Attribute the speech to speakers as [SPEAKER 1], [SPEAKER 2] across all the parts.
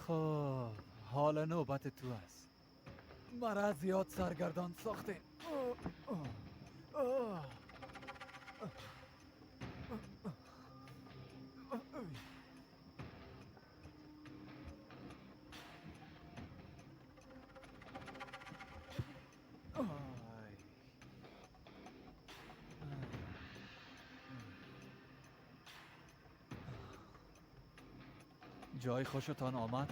[SPEAKER 1] خب حالا نوبت تو است. مرا زیاد سرگردان ساختین. جای خوشتان آمد؟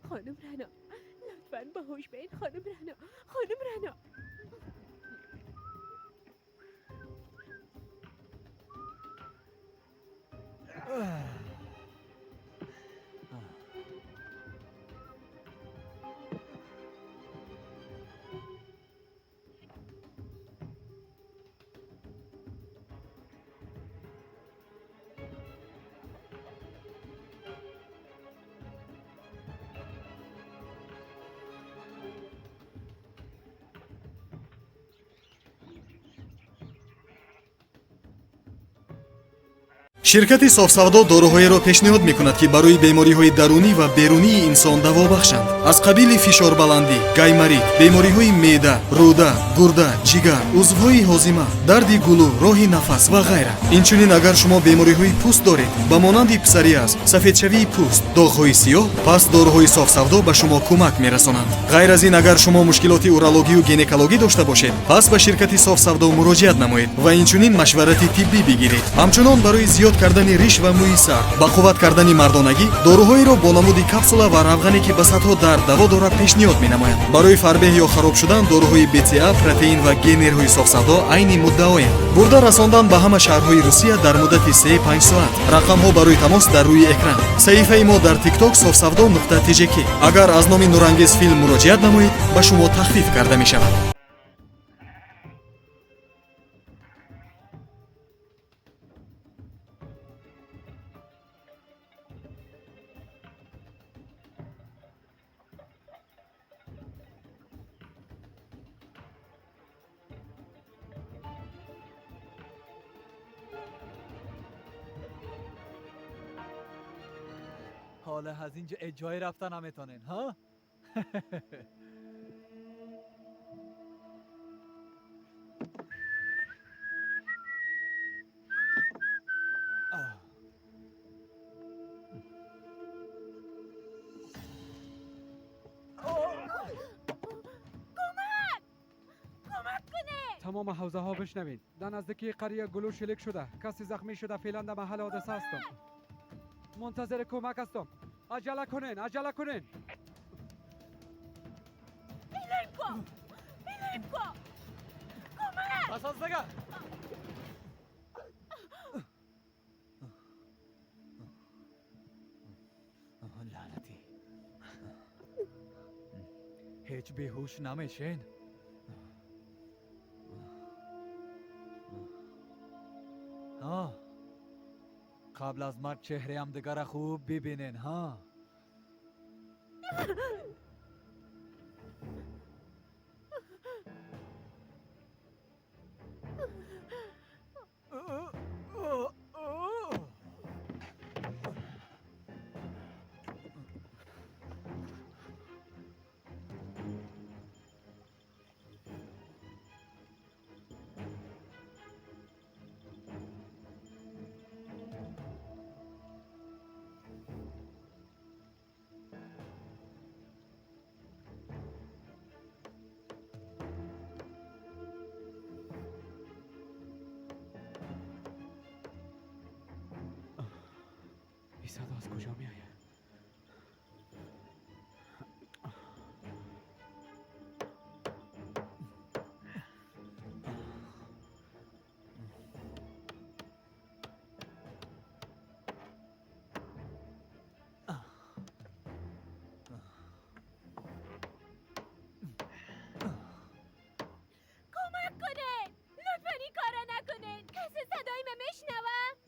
[SPEAKER 2] خانم رنا لطفاً باهوش بین. خانم رنا
[SPEAKER 3] ширкати софсавдо доруҳоеро пешниҳод мекунад ки барои бемориҳои дарунӣ ва берунии инсон даво бахшанд. аз қабили фишорбаландӣ, гаймарит, бемориҳои меъда, рӯда, гурда, ҷигар, узвҳои ҳозима, дарди гулӯ, роҳи нафас ва ғайра. инчунин агар шумо бемориҳои пӯст доред ба монанди псориаз, сафедшавии пӯст, доғҳои сиёҳ, пас доруҳои софсавдо ба шумо кӯмак мерасонанд. ғайр аз ин, агар шумо мушкилоти урологию гинекологӣ дошта бошед, пас ба ширкати софсавдо муроҷиат намоед ва инчунин машварати тиббӣ бигиред. ҳамчунон барои зиёд кардани риш ва мӯи сар, ба қувват кардани мардонагӣ, доруҳоеро бо намуди капсула ва равғане ки ба садҳо дард даво дорад пешниҳод менамоянд. барои фарбеҳ ё хароб шудан доруҳои БЦА, протеин ва генерҳои софсавдо айни муддаоянд. бурда расондан ба ҳама шаҳрҳои Русия дар муддати 3-5 соат. рақамҳо барои тамос дар рӯи экран. саҳифаи мо дар TikTok sofsavdo.tjk. агар аз номи нурангез филм муроҷиат намоед, ба шумо тахфиф карда мешавад.
[SPEAKER 1] حالا از اینجا اجای رفتن هم میتونین ها؟
[SPEAKER 4] تمام حوزه ها بشنوین. در نزدیکی قریه گلو شلیک شده. کسی زخمی شده. فعلا در محل حادثه هستم. منتظر کمک هستم. عجله کنین.
[SPEAKER 1] پس از نگه لعنتی هیچ بیهوش نمیشین؟ ها قبل از مرگ چهره هم دیگر خوب ببینین ها.
[SPEAKER 4] این صدا از کجا می آید؟
[SPEAKER 2] کمک کنین. لطفاً این کارا نکنین. کسی صدای من میشنوه؟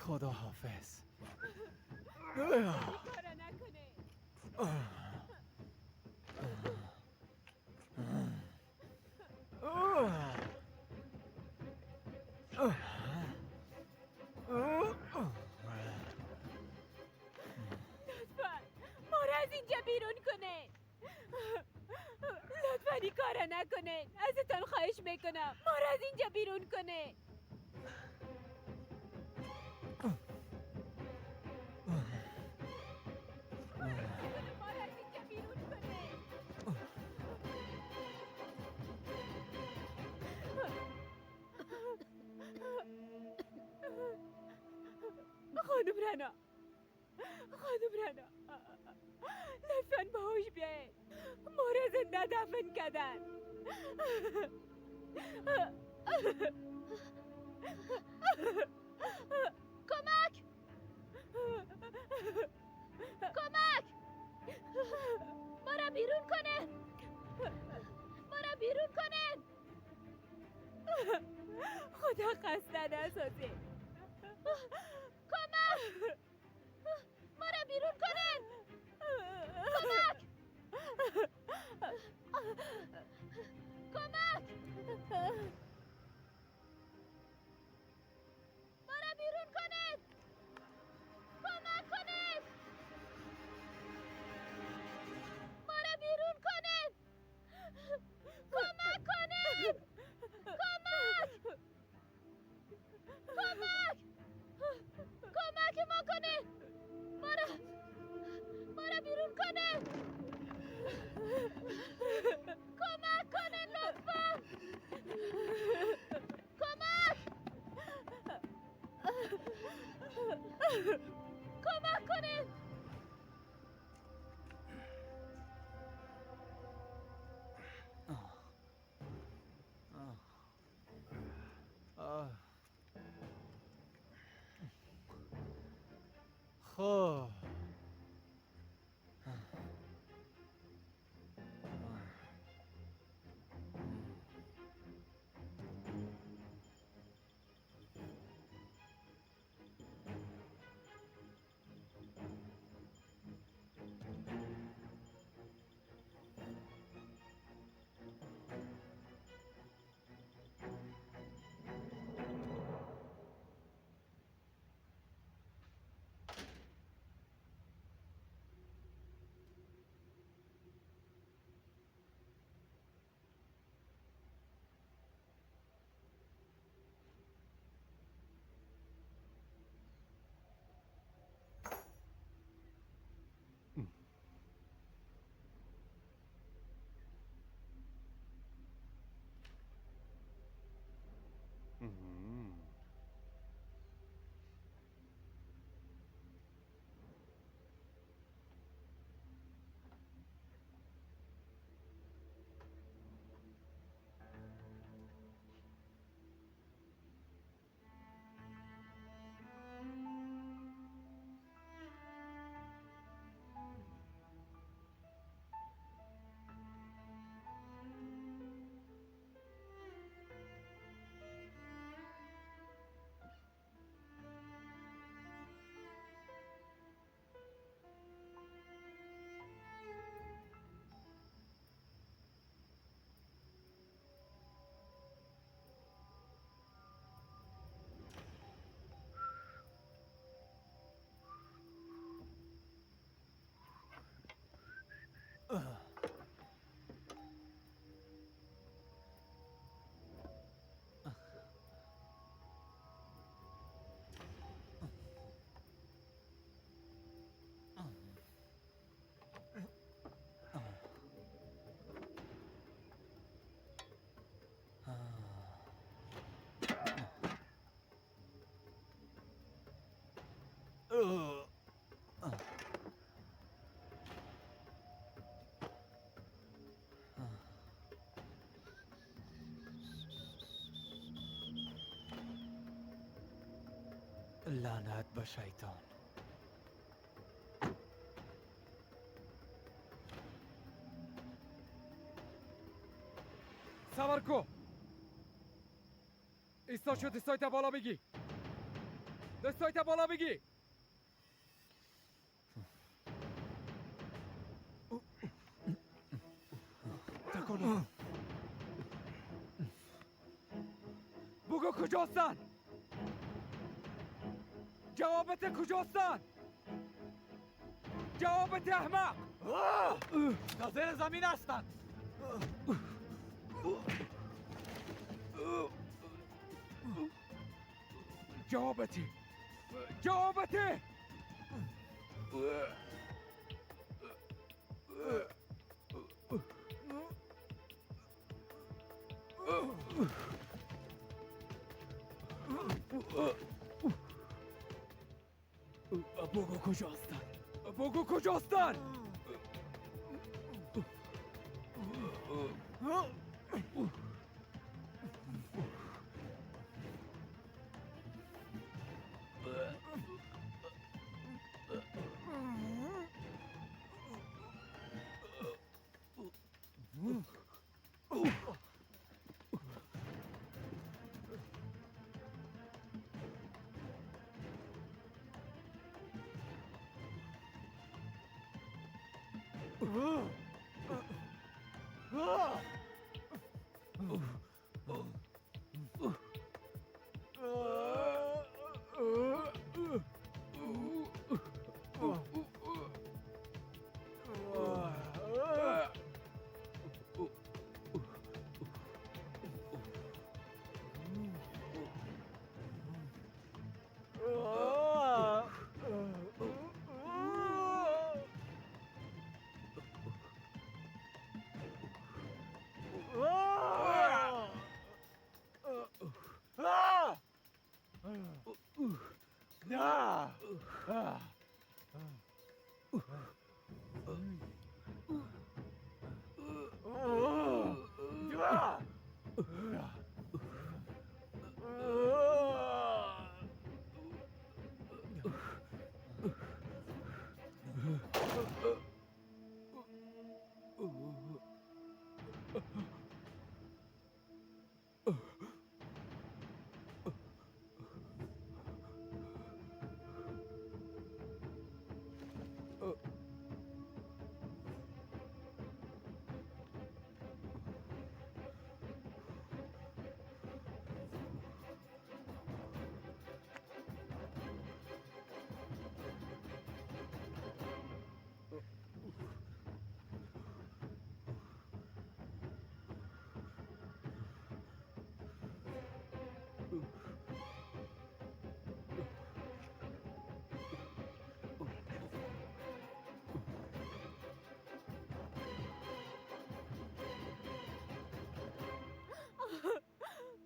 [SPEAKER 1] خدا حافظ.
[SPEAKER 2] این کارا نکنه. لطفا ما را از اینجا بیرون کنه. لطفا این کارا نکنه. ازتان خواهش میکنم ما را از اینجا بیرون کنه. ما را از اینجا بیرون کنه. خانم رنا، خانم رنا، لطفاً به هوش بیاین. ما را زنده دفن کردن. کمک! کمک! ما را بیرون کنه! ما را بیرون کنه! خدا خسته نسازه. کمک! ما را بیرون کنن! کمک! کمک! ما را بیرون کنن! کمک کنن! ما را بیرون کنن! کمک کنن! کمک! کمک! کمک ما کنه! ما را بیرون کنه! کمک کنه لطفا! کمک! کمک کنه!
[SPEAKER 1] خب لعنت به شیطان.
[SPEAKER 4] صبر کو. ایستا شد ایستایت بالا بگی. دستایت بالا بگی. تکانو. بگو کجاستن؟ جوابت کجاستن؟ جوابت احمق.
[SPEAKER 1] در زیر زمین هستند.
[SPEAKER 4] جوابتی. جوابتی. بگو کجاستن؟ بگو کجاستن؟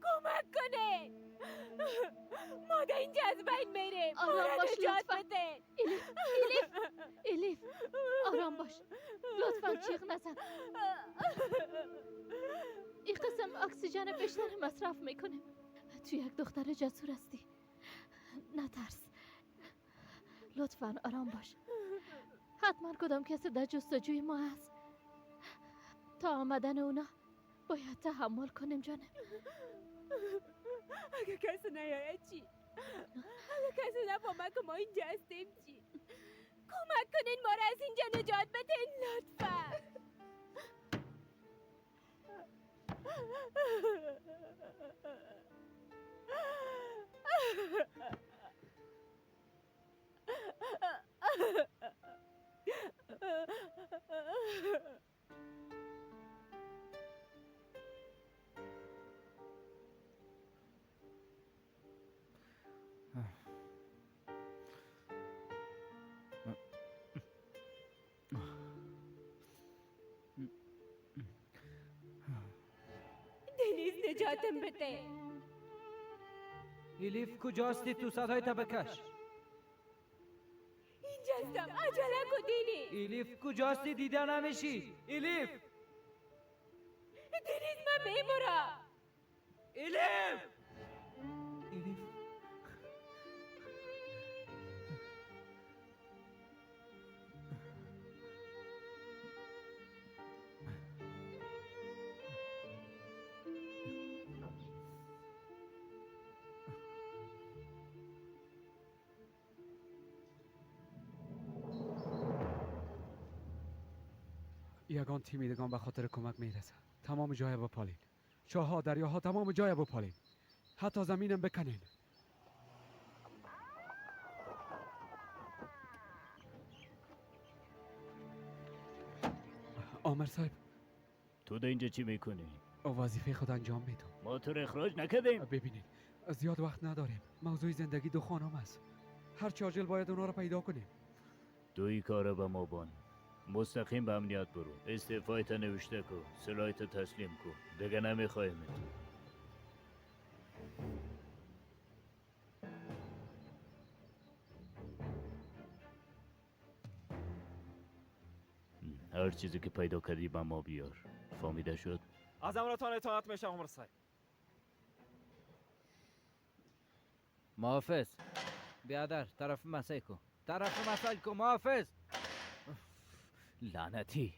[SPEAKER 2] کمک کنه. ما در اینجا از بین میریم. ما
[SPEAKER 5] آرام
[SPEAKER 2] را
[SPEAKER 5] باش
[SPEAKER 2] نجات
[SPEAKER 5] لطفا.
[SPEAKER 2] بده.
[SPEAKER 5] الیف آرام باش. لطفا جیغ نزن. این قسم اکسیژن بیشتر مصرف میکنه. تو یک دختر جسور هستی. نترس. لطفا آرام باش. حتما کدام کسی در جستجوی ما هست. تا آمدن اونا باید تحمل کنیم جانم.
[SPEAKER 2] اگه کسی نیاید چی؟ اگه کسی نفهمه که ما اینجا هستیم چی؟ کمک کنین ما را از اینجا نجات بدین لطفا. دنیز نجاتم بده.
[SPEAKER 1] الیف کجاستی؟ تو صدای بکش.
[SPEAKER 2] اینجا هستم. عجله کن دینی.
[SPEAKER 1] الیف کجاستی؟ دیده نمیشی. الیف.
[SPEAKER 2] دنیز من میمورم.
[SPEAKER 1] الیف. الیف.
[SPEAKER 4] یگان تیمیدگان به خاطر کمک میرسه. تمام جای بپالین. چاها، دریاها، تمام جای بپالین. حتی زمینم بکنین. آمر صاحب،
[SPEAKER 6] تو در اینجا چی میکنی؟
[SPEAKER 4] وظیفه خود انجام میدم.
[SPEAKER 6] ما تو رو اخراج نکردیم.
[SPEAKER 4] ببینید، زیاد وقت نداریم. موضوع زندگی دو خانم است. هر چه عاجل باید اونا رو پیدا کنیم.
[SPEAKER 6] دوی کارا به ما بان. مستقیم به امنیت برو. استعفایت نوشته کو. سلاحیت تسلیم کو. دیگه نمیخوایم تو. هر چیزی که پیدا کردی به ما بیار. فهمیده شد؟
[SPEAKER 7] از امرتان اطاعت میشه عمر صاحب.
[SPEAKER 8] محافظ بیادر طرف مسای کو. طرف مسای کو محافظ. لعنتی.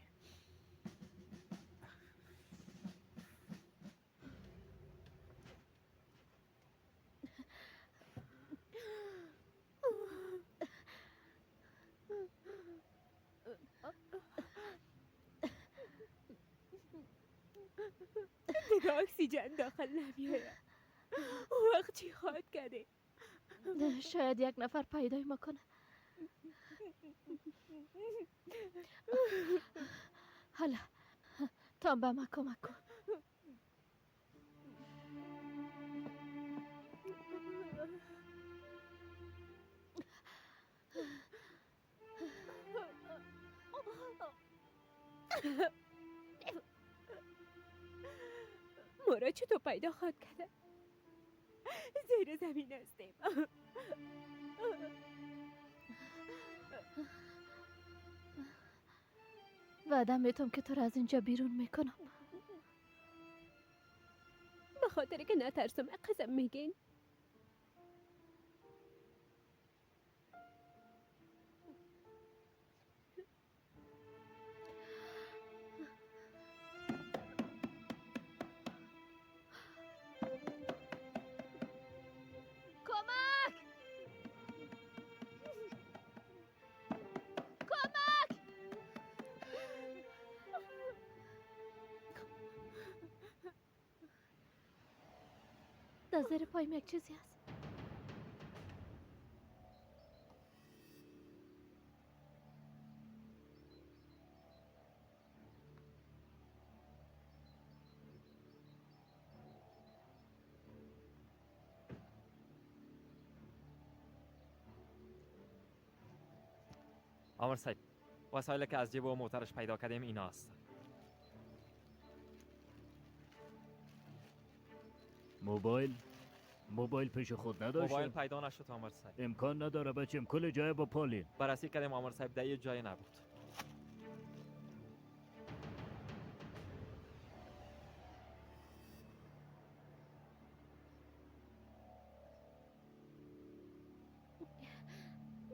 [SPEAKER 2] دیگه اکسیژن داخل نمیاره. وقت چی خواهد کرده؟
[SPEAKER 5] شاید یک نفر پیدای ما کنه. حالا تا به ما کمک کن.
[SPEAKER 2] مورا چطور پیدا خواهد کرده؟ زیر زمین هستیم.
[SPEAKER 5] وعده میتونم که تو را از اینجا بیرون میکنم.
[SPEAKER 2] به خاطر که نترسم قسم میگین.
[SPEAKER 5] کمک! کمک! در زیر پایم یک چیزی هست.
[SPEAKER 7] عمر صاحب، وسایلی که از جیب و موترش پیدا کردیم اینا است.
[SPEAKER 6] موبایل پیش خود نداشت.
[SPEAKER 7] موبایل پیدا نشد عمر صاحب.
[SPEAKER 6] امکان نداره بچم. کل جای با پالین.
[SPEAKER 7] بررسی کردیم عمر صاحب، در یه جای نبود.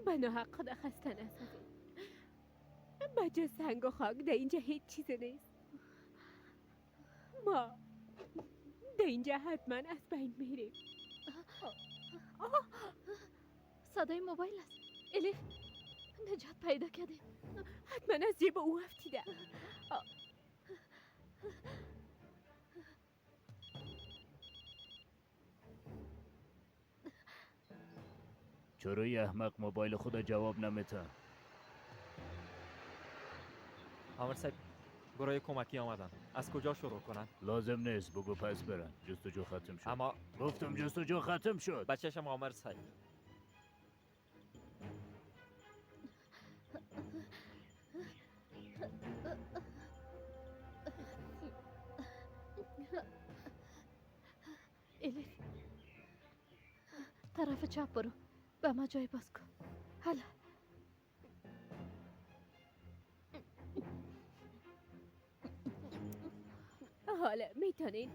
[SPEAKER 2] بنا حق خدا خسته نسازید. بجا سنگ و خاک در اینجا هیچ چیز نیست. ما در اینجا حتما از بین میریم.
[SPEAKER 5] صدای موبایل است. الیف نجات پیدا کردیم.
[SPEAKER 2] حتما از جیب او افتیده.
[SPEAKER 6] چرا یه احمق موبایل خود جواب نمیده؟
[SPEAKER 7] عمر صاحب، گروه کمکی آمدن. از کجا شروع کنن؟
[SPEAKER 6] لازم نیست بگو پس برن. جستجو ختم شد.
[SPEAKER 7] اما
[SPEAKER 6] گفتم جستجو ختم شد.
[SPEAKER 7] بچه‌شم عمر صاحب.
[SPEAKER 5] الیف طرف چپ برو. به ما جای باز کن. حالا
[SPEAKER 2] حالا میتونین.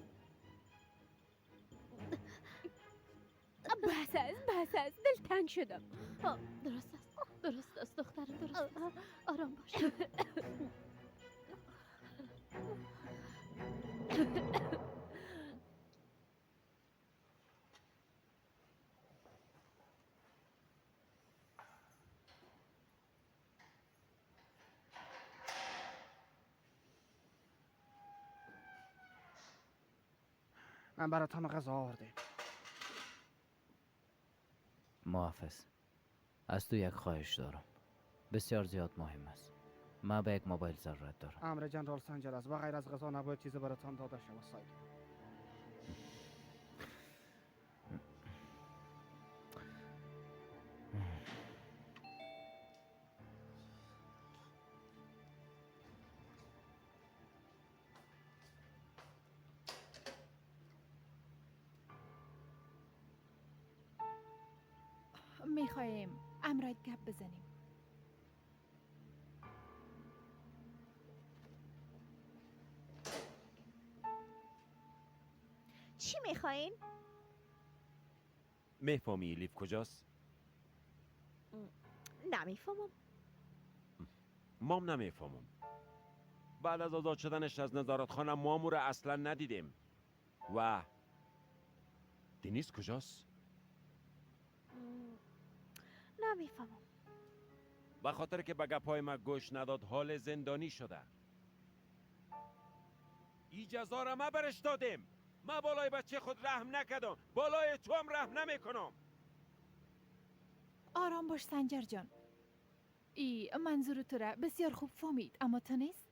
[SPEAKER 2] بس از دلتنگ شدم.
[SPEAKER 5] درست است دخترم، درست است. آرام باش.
[SPEAKER 9] من براتان غذا آوردیم.
[SPEAKER 8] محافظ، از تو یک خواهش دارم. بسیار زیاد مهم است. من به یک موبایل ضرورت دارم.
[SPEAKER 9] امر جنرال سنجر است و غیر از غذا نباید چیزی براتان داده شود ساید.
[SPEAKER 2] میخوایم امراید گپ بزنیم.
[SPEAKER 10] چی میخواین؟
[SPEAKER 11] میفهمی لیف کجاست؟
[SPEAKER 10] نمیفهمم.
[SPEAKER 11] مام نمیفهمم. بعد از آزاد شدنش از نظارتخانه مامور اصلا ندیدیم. و دنیس کجاست؟
[SPEAKER 10] نمیفهمم.
[SPEAKER 11] به خاطر که به گپای ما گوش نداد حال زندانی شده. ای جزا را ما برش دادیم. ما بالای بچه خود رحم نکردم. بالای تو هم رحم نمیکنم.
[SPEAKER 2] آرام باش سنجر جان. ای منظور تو را بسیار خوب فهمید، اما تو نیست؟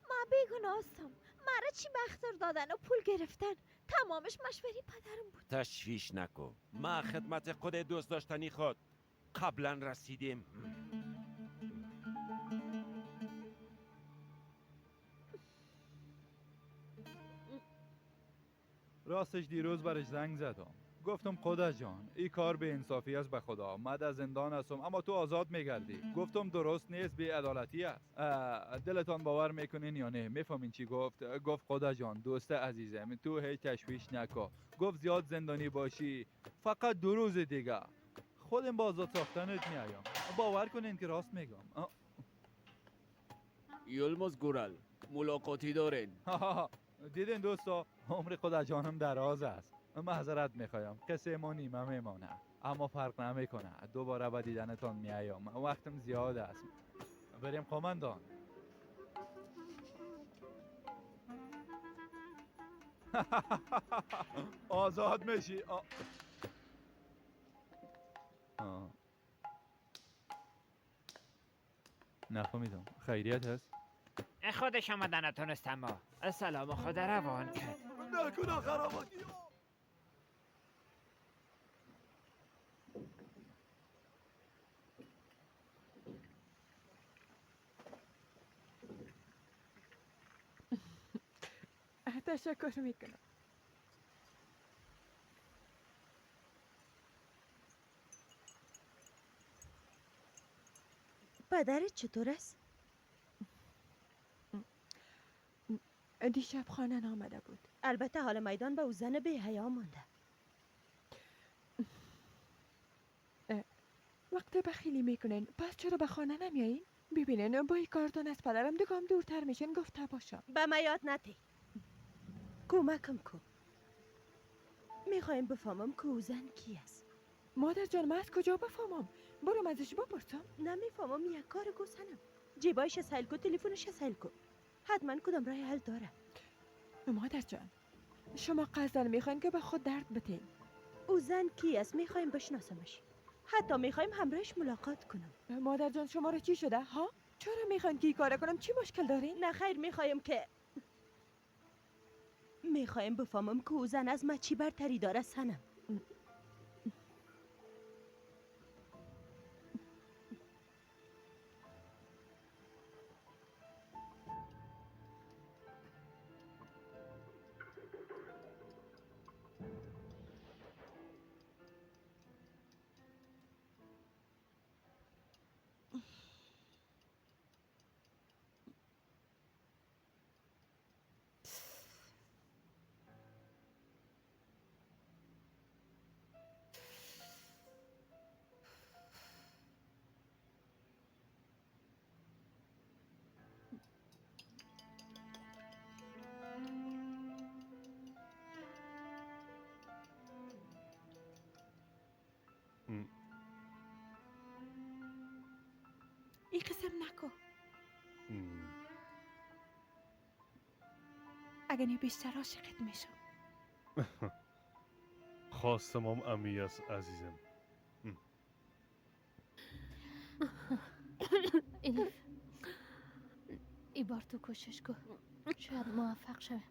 [SPEAKER 10] ما بیگناه هستم. مرا چی بختر دادن و پول گرفتن. تمامش مشوری پدرم بود.
[SPEAKER 11] تشویش نکن. ما خدمت خود دوست داشتنی خود قبلا رسیدیم.
[SPEAKER 12] راستش دیروز برش زنگ زدم. گفتم خدا جان این کار به انصافی است. به خدا من در زندان هستم اما تو آزاد میگردی. گفتم درست نیست، بی عدالتی است. دلتان باور میکنین یا نه؟ میفهمین چی گفت؟ گفت خدا جان دوست عزیزم تو هیچ تشویش نکن. گفت زیاد زندانی باشی فقط 2 روز دیگه خودم با آزاد ساختنت میایم. باور کنین که راست میگم.
[SPEAKER 13] یلمز گورل ملاقاتی دارین.
[SPEAKER 12] دیدین دوستا عمر خدا جانم دراز است. معذرت میخوایم کسی ما نیمه میمانه اما فرق نمیکنه. دوباره به دیدنتان میایم. وقتم زیاد است. بریم قماندان. آزاد میشی. نفهمیدم. خیریت هست؟
[SPEAKER 14] خودش آمدن نتونستم ما. السلام خدا روان کرد.
[SPEAKER 13] نکنه خراباتی.
[SPEAKER 2] تشکر میکنم.
[SPEAKER 10] پدرت چطور است؟
[SPEAKER 2] دیشب خانه آمده بود.
[SPEAKER 10] البته حال میدان به او زن بی حیا مانده.
[SPEAKER 2] وقت بخیلی میکنین پس چرا به خانه نمیایین؟ ببینین با این کارتون از پدرم دگام دورتر میشین. گفته باشم
[SPEAKER 10] به ما یاد نتی. کمکم کن. میخوایم بفهمم که او زن کی است.
[SPEAKER 2] مادر جان من از کجا بفهمم؟ برم ازش بپرسم.
[SPEAKER 10] نمیفهمم. یک کار گوسنم. جیبایش سیل کن، تلفنش سیل کن. حتما کدام راه حل داره.
[SPEAKER 2] مادر جان شما قصدن میخواین که به خود درد بتین.
[SPEAKER 10] او زن کی است؟ میخوایم بشناسمش. حتی میخوایم همراهش ملاقات کنم.
[SPEAKER 2] مادر جان شما را چی شده ها؟ چرا میخواین که این کار کنم؟ چی مشکل دارین؟
[SPEAKER 10] نه خیر، میخوایم بفهمم که او زن از ما چی برتری داره سنم.
[SPEAKER 2] این قسم نکن. اگه بیشتر عاشقت میشم.
[SPEAKER 15] خواستم امی است عزیزم.
[SPEAKER 5] الف ای بار تو کوشش کن، شاید موفق شویم.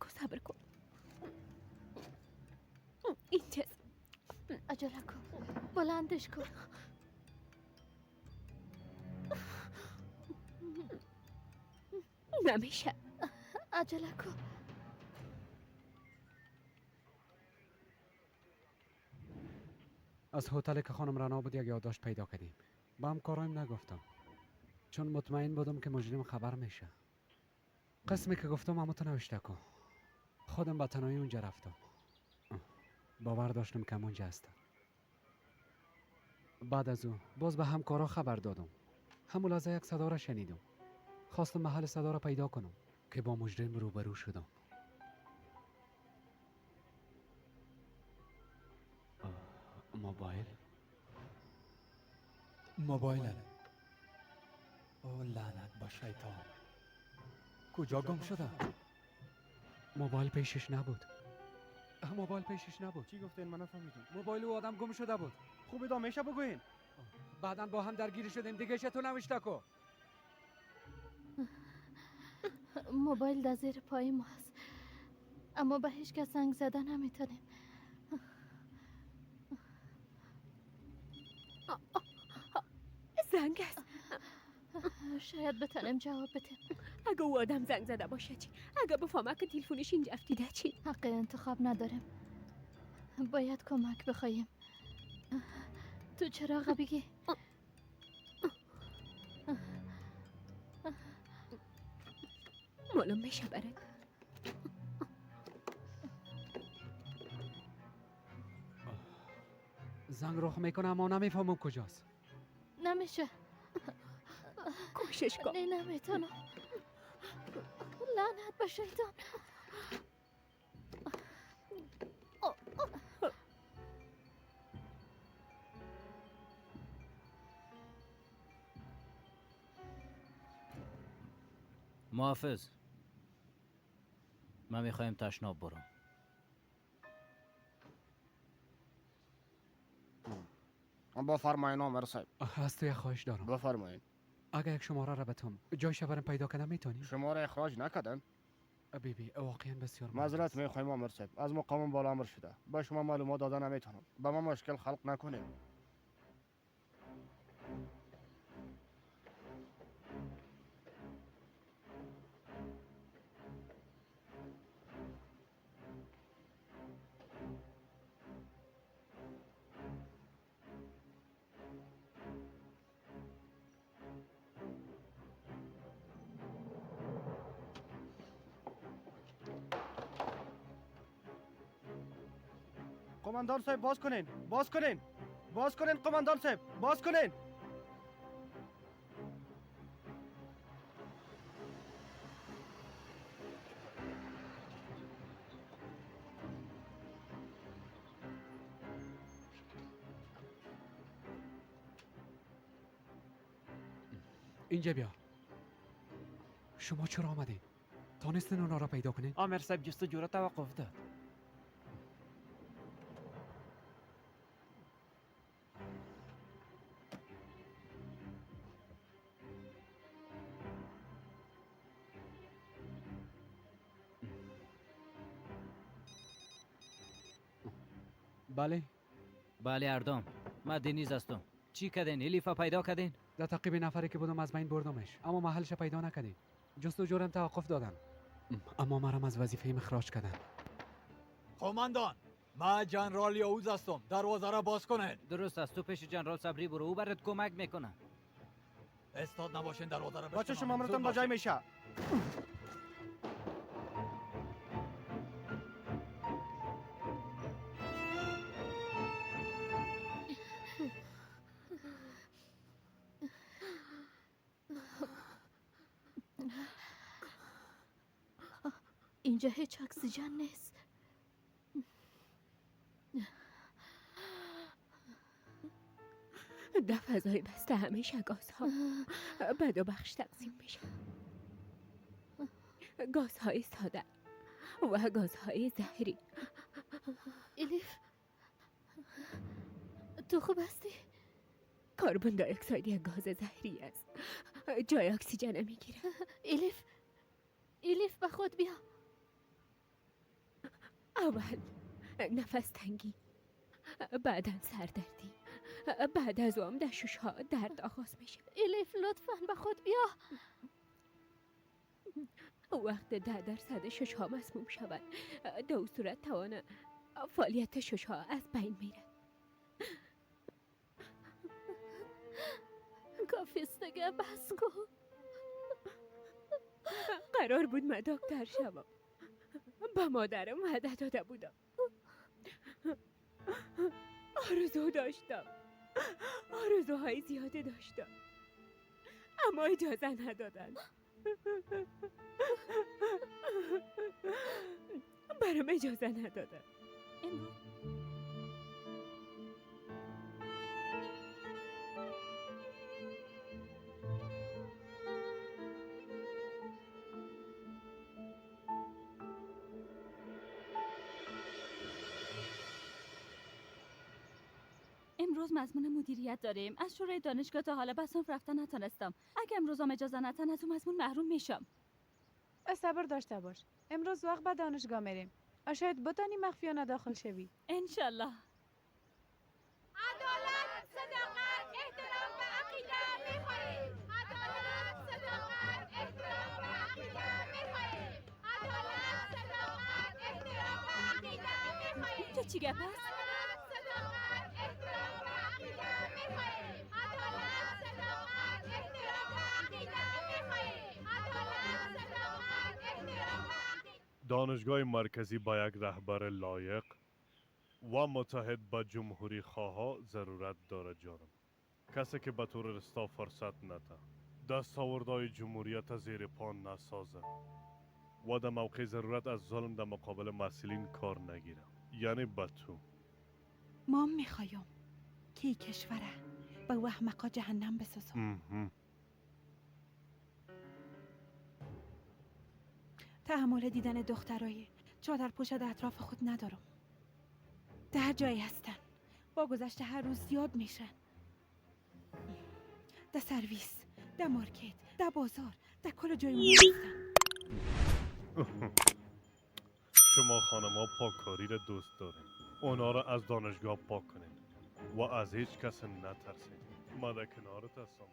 [SPEAKER 2] صبر کن اینجاست.
[SPEAKER 5] عجله کن، بلندش کن.
[SPEAKER 2] نمیشه.
[SPEAKER 5] عجله کن.
[SPEAKER 4] از هتل که خانم رنا بود یک یادداشت پیدا کردیم. با هم کارایم نگفتم چون مطمئن بودم که مجرم خبر میشه. قسمی که گفتم اما تو نوشته کن. خودم با تنهایی اونجا رفتم. باور داشتم که اونجا هستم. بعد از او باز به همکارا خبر دادم. همون لحظه یک صدا را شنیدم. خواستم محل صدا را پیدا کنم که با مجرم روبرو شدم.
[SPEAKER 1] موبایل او لعنت با شیطان. کجا گم شده؟
[SPEAKER 4] موبایل پیشش نبود. موبایل پیشش نبود.
[SPEAKER 9] چی گفتین؟ من نفهمیدم.
[SPEAKER 4] موبایل او آدم گم شده بود.
[SPEAKER 9] خوبه دا میشه بگوین.
[SPEAKER 4] بعداً با هم درگیری شدیم دیگه. تو نوشته کو.
[SPEAKER 5] موبایل در زیر پای ما هست، اما به هیچ کس زنگ زدن نمیتونیم.
[SPEAKER 2] زنگ است.
[SPEAKER 5] شاید بتونیم جواب بدیم.
[SPEAKER 2] اگه او آدم زنگ زده باشه چی؟ اگه بفهمه که تلفنش اینجا افتیده چی؟
[SPEAKER 5] حق انتخاب نداریم. باید کمک بخوایم. تو چراغ بگی.
[SPEAKER 2] معلوم میشه برات.
[SPEAKER 4] زنگ رخ میکنه اما نمیفهمم کجاست.
[SPEAKER 5] نمیشه.
[SPEAKER 2] کوشش کن.
[SPEAKER 5] نه نمیتونم. لعنت به شیطان.
[SPEAKER 8] محافظ، من میخوایم تشناب برم.
[SPEAKER 9] بفرمایین آمر صاحب.
[SPEAKER 4] از تو یک خواهش دارم.
[SPEAKER 9] بفرمایین.
[SPEAKER 4] اگر یک شماره را بتم جایش برم پیدا کنم میتونی؟
[SPEAKER 9] شماره اخراج نکردن؟
[SPEAKER 4] بیبی واقعا بسیار
[SPEAKER 9] معذرت میخوایم آمر صاحب، از مقامم بالا امر شده. به شما معلومات دادن نمیتونم. به ما مشکل خلق نکنیم. قماندان صاحب باز کنین. باز کنین. باز کنین قماندان صاحب. باز کنین.
[SPEAKER 4] اینجا بیا. شما چرا آمدین؟ تانستین اونا را پیدا کنین؟
[SPEAKER 7] آمر صاحب جستجو را توقف داد.
[SPEAKER 4] بله.
[SPEAKER 8] بله اردام، من دنیز هستم. چی کردین؟ الیفا پیدا کردین؟
[SPEAKER 4] در تعقیب نفری که بودم از بین بردمش، اما محلش پیدا نکردیم. جستجو را توقف دادن، اما مرا از وظیفه اخراج کردن.
[SPEAKER 1] قماندان، ما جنرال یعوز هستم. دروازه را باز کنین.
[SPEAKER 8] درست است. تو پیش جنرال صبری برو، او برات کمک میکنه.
[SPEAKER 1] استاد نباشین، دروازه را
[SPEAKER 9] بچه شما امرتان با جای میشه.
[SPEAKER 5] اینجا هیچ اکسیژن نیست.
[SPEAKER 2] در فضای بسته همیشه گازها بد و بخش تقسیم میشه. گازهای ساده و گازهای زهری.
[SPEAKER 5] الیف تو خوب هستی؟
[SPEAKER 2] کربن دی اکساید یک گاز زهری است. جای اکسیژن میگیره.
[SPEAKER 5] الیف به خود بیا.
[SPEAKER 2] اول نفس تنگی، بعدا سردردی، بعد از اون در ششها درد آغاز میشه.
[SPEAKER 5] الیف لطفاً به خود بیا.
[SPEAKER 2] وقت 10% ششها مسموم شود، در صورت توان فعالیت ششها از بین میره.
[SPEAKER 5] کافیست دیگه بس کن.
[SPEAKER 2] قرار بود من دکتر شوم. با مادرم وعده داده بودم. آرزو داشتم، آرزوهای زیاده داشتم، اما اجازه ندادن. برام اجازه ندادن.
[SPEAKER 16] امروز مضمون مدیریت داریم. از شورای دانشگاه تا حالا به صنف رفتن نتونستم. اگه امروز هم اجازه ندن از اون مضمون محروم میشم.
[SPEAKER 17] صبر داشته باش. امروز وقت به دانشگاه میریم. شاید بتانی مخفیانه داخل شوی.
[SPEAKER 16] انشالله.
[SPEAKER 2] عدالت، صداقت، احترام و عقیده میخواهیم. عدالت، صداقت، احترام و عقیده میخواهیم. عدالت، صداقت، احترام و عقیده میخواهیم.
[SPEAKER 16] چی گپ است؟
[SPEAKER 2] عدالت، صداقت، احترام و عقیده میخواهیم. عدالت، صداقت، احترام و عقیده میخواهیم. عدالت، صداقت، احترام و عقیده.
[SPEAKER 15] دانشگاه مرکزی با یک رهبر لایق و متحد به جمهوری خواه ضرورت داره جانم. کسی که به طور رستا فرصت نده، دستاوردهای جمهوریت زیر پا نسازه و در موقع ضرورت از ظلم در مقابل مسئولین کار نگیره. یعنی به تو
[SPEAKER 18] ما میخوایم که این کشوره به وهمقا جهنم بسازم. تحمل دیدن دخترای چادر پوش در اطراف خود ندارم. در جایی هستن با گذشته هر روز زیاد میشن. در سرویس، در مارکت، در بازار، در کل جای هستن.
[SPEAKER 15] شما خانما پاککاری را دوست دارین. اونا را از دانشگاه پاک کنین و از هیچ کس نترسین. من در کنارت هستم.